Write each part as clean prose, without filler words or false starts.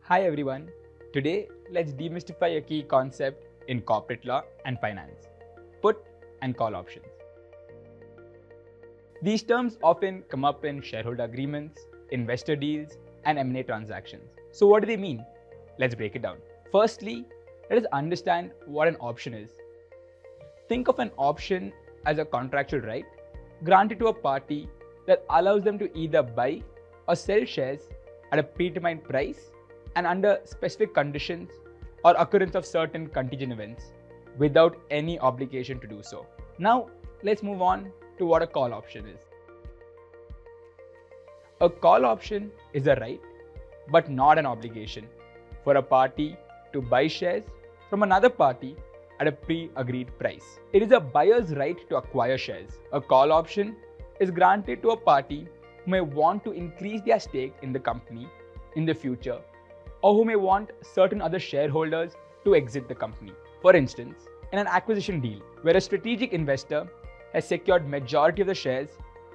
Hi everyone. Today, let's demystify a key concept in corporate law and finance: put and call options. These terms often come up in shareholder agreements, investor deals, and M&A transactions. So what do they mean? Let's break it down. Firstly, let us understand what an option is. Think of an option as a contractual right granted to a party that allows them to either buy or sell shares at a predetermined price and under specific conditions or occurrence of certain contingent events without any obligation to do so. Now, let's move on to what a call option is. A call option is a right, but not an obligation, for a party to buy shares from another party at a pre-agreed price. It is a buyer's right to acquire shares. A call option is granted to a party who may want to increase their stake in the company in the future, or who may want certain other shareholders to exit the company. For instance, in an acquisition deal where a strategic investor has secured majority of the shares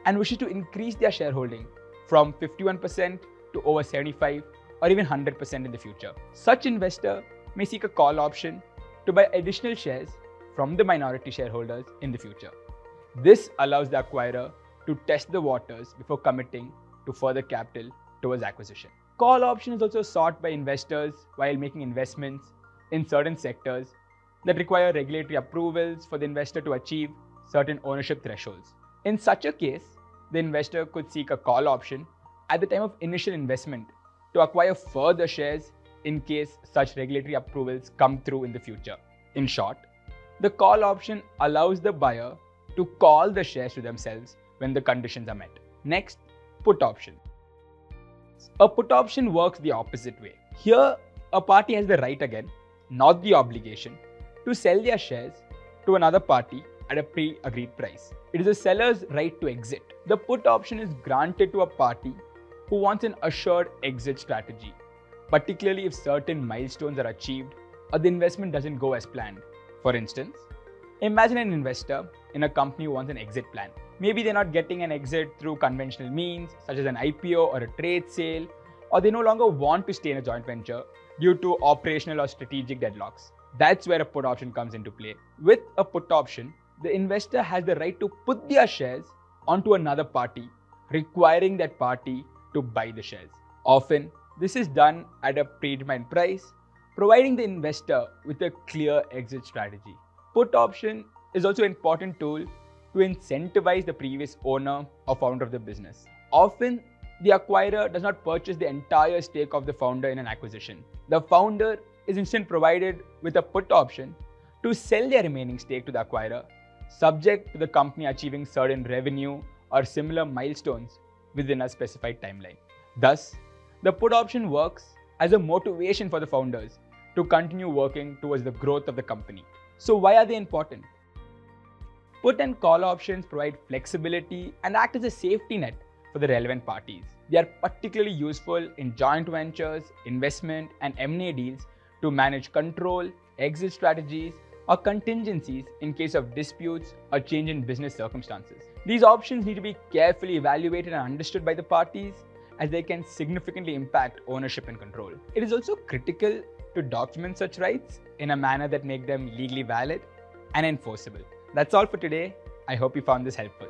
and wishes to increase their shareholding from 51% to over 75 or even 100% in the future. Such investor may seek a call option to buy additional shares from the minority shareholders in the future. This allows the acquirer to test the waters before committing to further capital towards acquisition. Call option is also sought by investors while making investments in certain sectors that require regulatory approvals for the investor to achieve certain ownership thresholds. In such a case, the investor could seek a call option at the time of initial investment to acquire further shares in case such regulatory approvals come through in the future. In short, the call option allows the buyer to call the shares to themselves when the conditions are met. Next, put option. A put option works the opposite way. Here, a party has the right again, not the obligation, to sell their shares to another party at a pre-agreed price. It is the seller's right to exit. The put option is granted to a party who wants an assured exit strategy, particularly if certain milestones are achieved or the investment doesn't go as planned. For instance, imagine an investor in a company who wants an exit plan. Maybe they're not getting an exit through conventional means such as an IPO or a trade sale, or they no longer want to stay in a joint venture due to operational or strategic deadlocks. That's where a put option comes into play. With a put option, the investor has the right to put their shares onto another party, requiring that party to buy the shares. Often, this is done at a predetermined price, providing the investor with a clear exit strategy. Put option is also an important tool to incentivize the previous owner or founder of the business. Often, the acquirer does not purchase the entire stake of the founder in an acquisition. The founder is instead provided with a put option to sell their remaining stake to the acquirer, subject to the company achieving certain revenue or similar milestones within a specified timeline. Thus, the put option works as a motivation for the founders to continue working towards the growth of the company. So why are they important? Put and call options provide flexibility and act as a safety net for the relevant parties. They are particularly useful in joint ventures, investment, and M&A deals to manage control, exit strategies, or contingencies in case of disputes or change in business circumstances. These options need to be carefully evaluated and understood by the parties, as they can significantly impact ownership and control. It is also critical to document such rights in a manner that make them legally valid and enforceable. That's all for today. I hope you found this helpful.